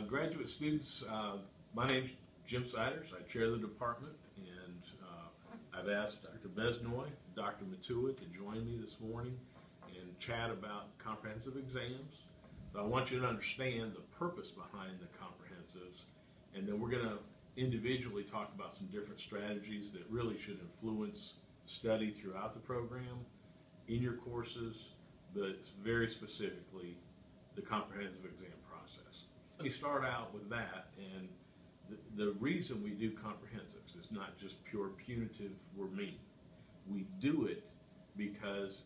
Graduate students, my name's Jim Siders. I chair the department, and I've asked Dr. Besnoy, Dr. Matua to join me this morning and chat about comprehensive exams. But I want you to understand the purpose behind the comprehensives, and then we're going to individually talk about some different strategies that really should influence study throughout the program, in your courses, but very specifically the comprehensive exam process. Let me start out with that, and the reason we do comprehensives is not just pure punitive, we're mean. We do it because,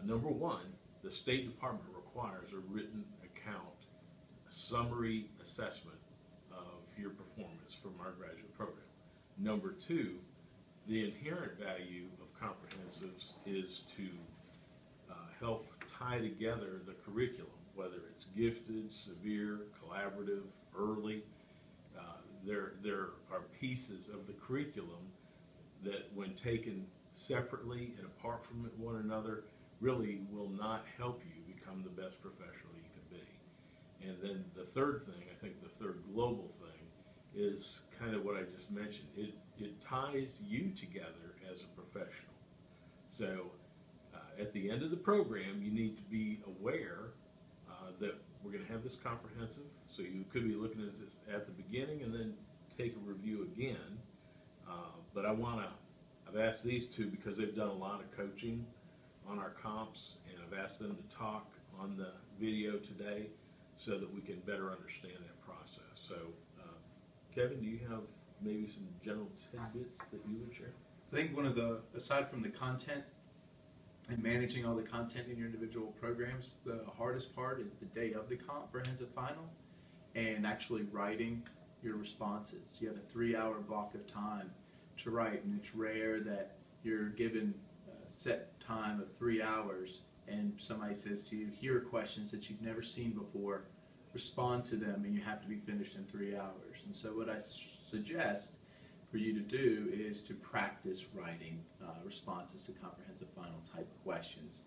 number one, the State Department requires a written account, a summary assessment of your performance from our graduate program. Number two, the inherent value of comprehensives is to help tie together the curriculum, whether it's gifted, severe, collaborative, early. There are pieces of the curriculum that, when taken separately and apart from one another, really will not help you become the best professional you can be. And then the third thing, I think the third global thing, is kind of what I just mentioned. It ties you together as a professional. So at the end of the program, you need to be aware that we're going to have this comprehensive, so you could be looking at this at the beginning and then take a review again. But I've asked these two because they've done a lot of coaching on our comps, and I've asked them to talk on the video today so that we can better understand that process. So, Kevin, do you have maybe some general tidbits that you would share? I think aside from the content and managing all the content in your individual programs, the hardest part is the day of the comprehensive final and actually writing your responses. You have a 3-hour block of time to write, and it's rare that you're given a set time of 3 hours and somebody says to you, here are questions that you've never seen before, respond to them, and you have to be finished in 3 hours. And so what I suggest for you to do is to practice writing responses to comprehensive final type questions.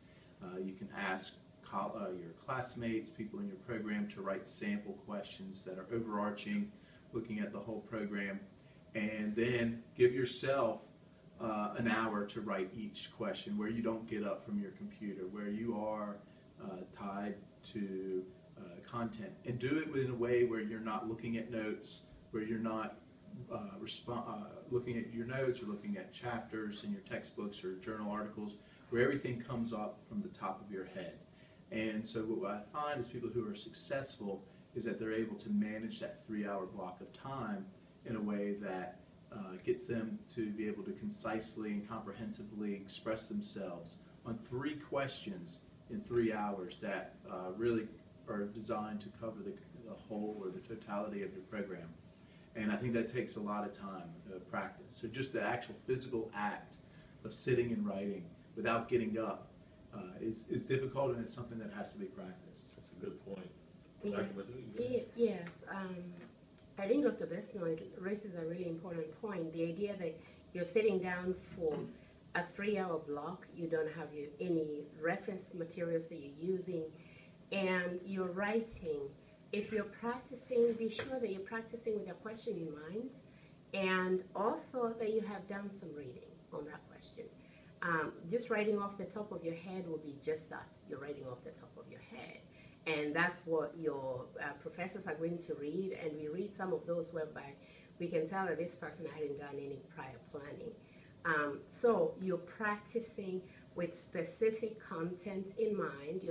You can ask your classmates, people in your program, to write sample questions that are overarching, looking at the whole program, and then give yourself an hour to write each question where you don't get up from your computer, where you are tied to content, and do it in a way where you're not looking at notes, where you're not looking at your notes or looking at chapters in your textbooks or journal articles, where everything comes up from the top of your head. And so what I find is people who are successful is that they're able to manage that 3-hour block of time in a way that gets them to be able to concisely and comprehensively express themselves on 3 questions in 3 hours that really are designed to cover the whole or the totality of your program. And I think that takes a lot of time practice. So just the actual physical act of sitting and writing without getting up is difficult, and it's something that has to be practiced. That's a good point. Yes, I think Dr. Besnoy raises a really important point. The idea that you're sitting down for a 3-hour block, you don't have any reference materials that you're using, and you're writing. If you're practicing, be sure that you're practicing with a question in mind, and also that you have done some reading on that question. Just writing off the top of your head will be just that. You're writing off the top of your head. And that's what your professors are going to read, and we read some of those whereby we can tell that this person hadn't done any prior planning. So you're practicing with specific content in mind.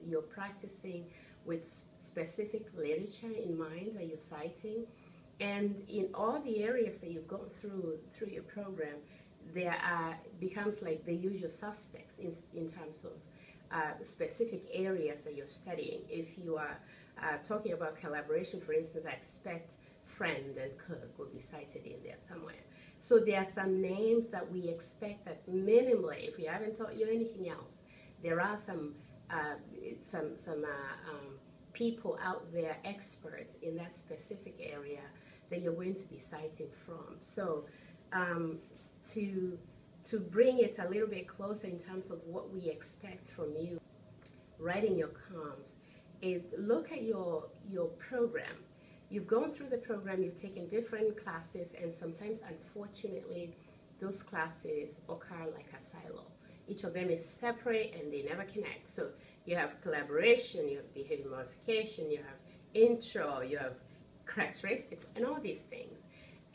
You're practicing with specific literature in mind that you're citing, and in all the areas that you've gone through your program, there becomes like the usual suspects in terms of specific areas that you're studying. If you are talking about collaboration, for instance, I expect Friend and Cook will be cited in there somewhere. So there are some names that we expect that minimally, if we haven't taught you anything else, there are some people out there, experts in that specific area that you're going to be citing from. So to bring it a little bit closer in terms of what we expect from you, writing your comms, is look at your program you've gone through the program, you've taken different classes, and sometimes, unfortunately, those classes occur like a silo. Each of them is separate and they never connect. So you have collaboration, you have behavior modification, you have intro, you have characteristics, and all these things.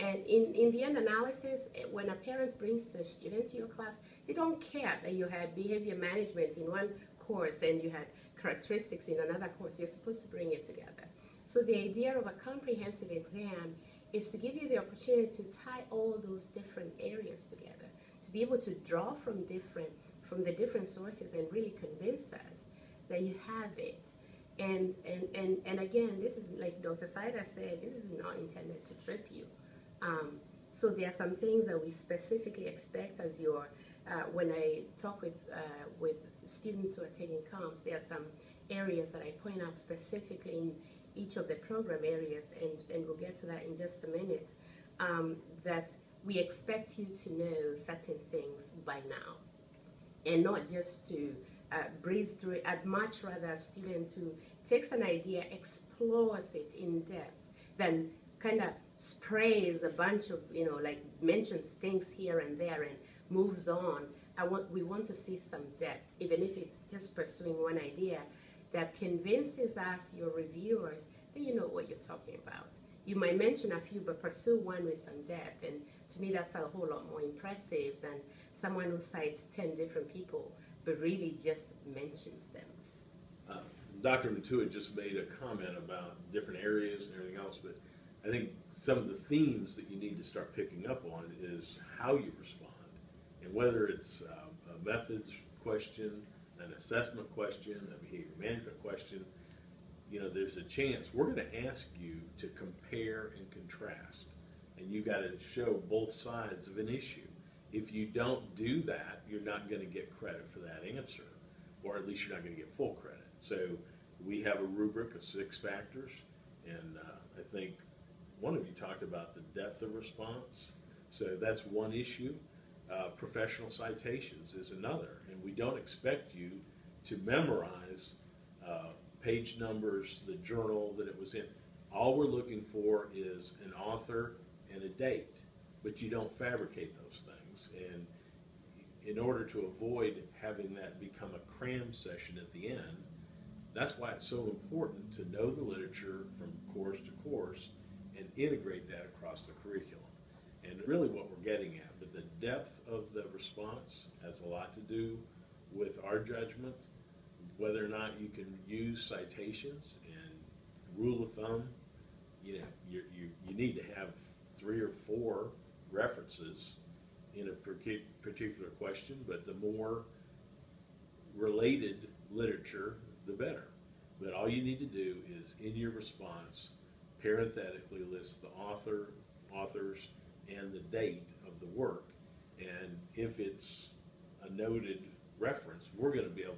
And in the end analysis, when a parent brings a student to your class, they don't care that you had behavior management in one course and you had characteristics in another course. You're supposed to bring it together. So the idea of a comprehensive exam is to give you the opportunity to tie all those different areas together, to be able to draw from the different sources and really convince us that you have it. And again, this is like Dr. Sider said, this is not intended to trip you. So there are some things that we specifically expect as your, when I talk with students who are taking comps, there are some areas that I point out specifically in each of the program areas, and we'll get to that in just a minute, that we expect you to know certain things by now, and not just to breeze through it. I'd much rather a student who takes an idea, explores it in depth, than kind of sprays a bunch of, like mentions things here and there and moves on. We want to see some depth, even if it's just pursuing one idea that convinces us, your reviewers, that you know what you're talking about. You might mention a few, but pursue one with some depth. And to me, that's a whole lot more impressive than someone who cites 10 different people, but really just mentions them. Dr. Matuid just made a comment about different areas and everything else, but I think some of the themes that you need to start picking up on is how you respond, and whether it's a methods question, an assessment question, a behavior management question. There's a chance we're going to ask you to compare and contrast, and you got to show both sides of an issue. If you don't do that, you're not going to get credit for that answer, or at least you're not going to get full credit. So we have a rubric of 6 factors, and I think one of you talked about the depth of response. So that's one issue. Professional citations is another, and we don't expect you to memorize page numbers, the journal that it was in. All we're looking for is an author and a date, but you don't fabricate those things. And in order to avoid having that become a cram session at the end, that's why it's so important to know the literature from course to course and integrate that across the curriculum. And really what we're getting at, but the depth of the response has a lot to do with our judgment, whether or not you can use citations. And rule of thumb, you need to have 3 or 4 references in a particular question, but the more related literature, the better. But all you need to do is, in your response, parenthetically list the authors, and the date of the work. And if it's a noted reference, we're going to be able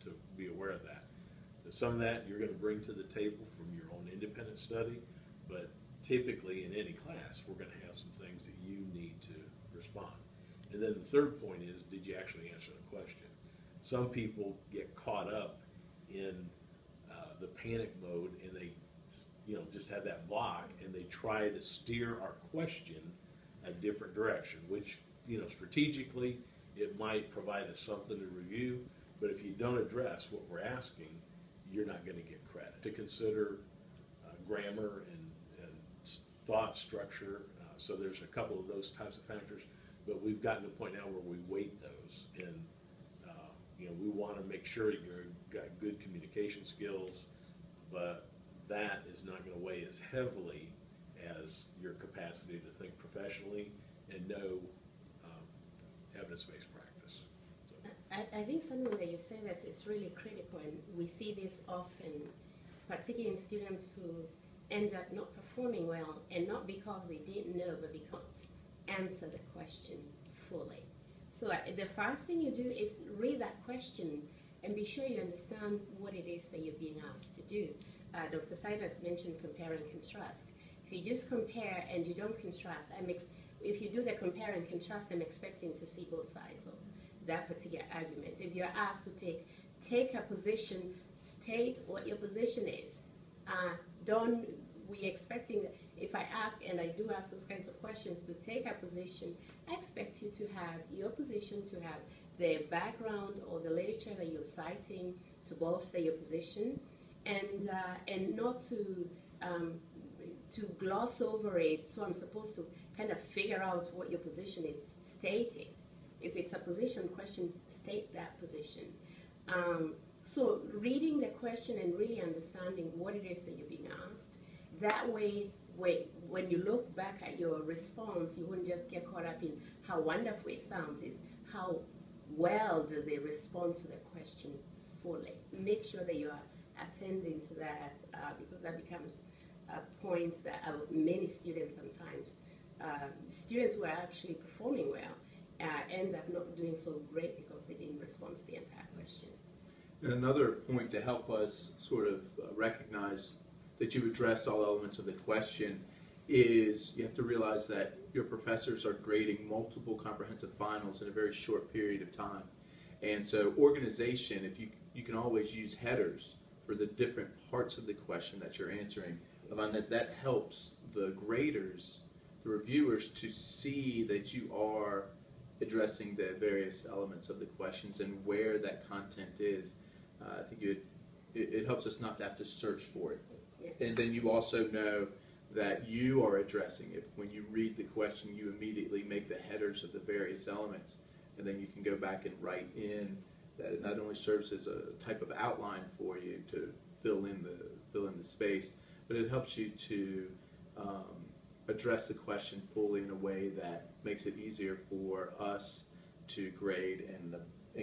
to be aware of that. Some of that you're going to bring to the table from your own independent study, but typically in any class, we're going to have some things that you need to respond. And then the third point is, did you actually answer the question? Some people get caught up in the panic mode, and they just have that block, and they try to steer our question a different direction, which, strategically, it might provide us something to review, but if you don't address what we're asking, you're not going to get credit. To consider grammar and thought structure, so there's a couple of those types of factors, but we've gotten to a point now where we weight those, and we want to make sure you've got good communication skills, but that is not going to weigh as heavily as your capacity to think professionally and know evidence-based practice. So. I think something that you said that is really critical, and we see this often, particularly in students who end up not performing well, and not because they didn't know, but because they answered the question fully. So the first thing you do is read that question and be sure you understand what it is that you're being asked to do. Dr. Siders mentioned compare and contrast. If you just compare and you don't contrast, if you do the compare and contrast, I'm expecting to see both sides of that particular argument. If you're asked to take a position, state what your position is. Don't we expecting that if I ask, and I do ask those kinds of questions, to take a position, I expect you to have your position, to have the background or the literature that you're citing to bolster your position, and not to gloss over it. So I'm supposed to kind of figure out what your position is. State it. If it's a position question, state that position. So reading the question and really understanding what it is that you're being asked, that way when you look back at your response, you wouldn't just get caught up in how wonderful it sounds, is how well does it respond to the question fully. Make sure that you are attending to that, because that becomes a point that many students sometimes, students who are actually performing well, end up not doing so great because they didn't respond to the entire question. And another point to help us sort of recognize that you've addressed all elements of the question is you have to realize that your professors are grading multiple comprehensive finals in a very short period of time. And so organization, if you can always use headers for the different parts of the question that you're answering, that helps the graders, the reviewers, to see that you are addressing the various elements of the questions and where that content is. I think it helps us not to have to search for it. Yes. And then you also know that you are addressing it. When you read the question, you immediately make the headers of the various elements, and then you can go back and write in that. It not only serves as a type of outline for you to fill in the space, but it helps you to address the question fully in a way that makes it easier for us to grade and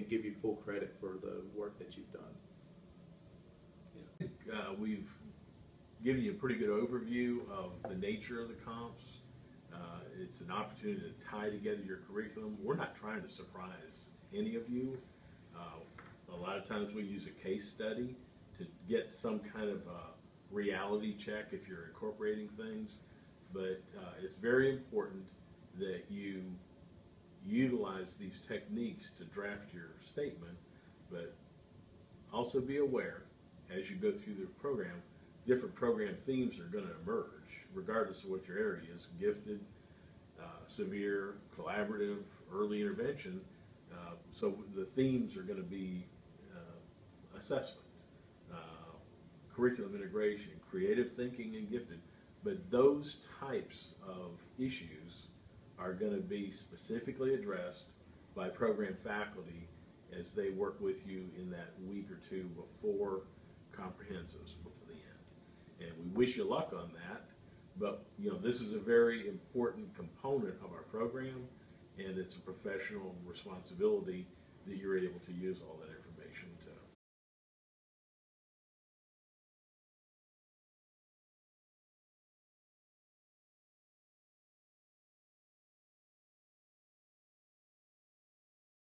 give you full credit for the work that you've done. I think we've given you a pretty good overview of the nature of the comps. It's an opportunity to tie together your curriculum. We're not trying to surprise any of you. A lot of times we use a case study to get some kind of reality check if you're incorporating things. But it's very important that you utilize these techniques to draft your statement, but also be aware as you go through the program, different program themes are going to emerge, regardless of what your area is: gifted, severe, collaborative, early intervention. So the themes are going to be assessment, curriculum integration, creative thinking, and gifted. But those types of issues are going to be specifically addressed by program faculty as they work with you in that week or two before comprehensives to the end. And we wish you luck on that, but this is a very important component of our program, and it's a professional responsibility that you're able to use all that information.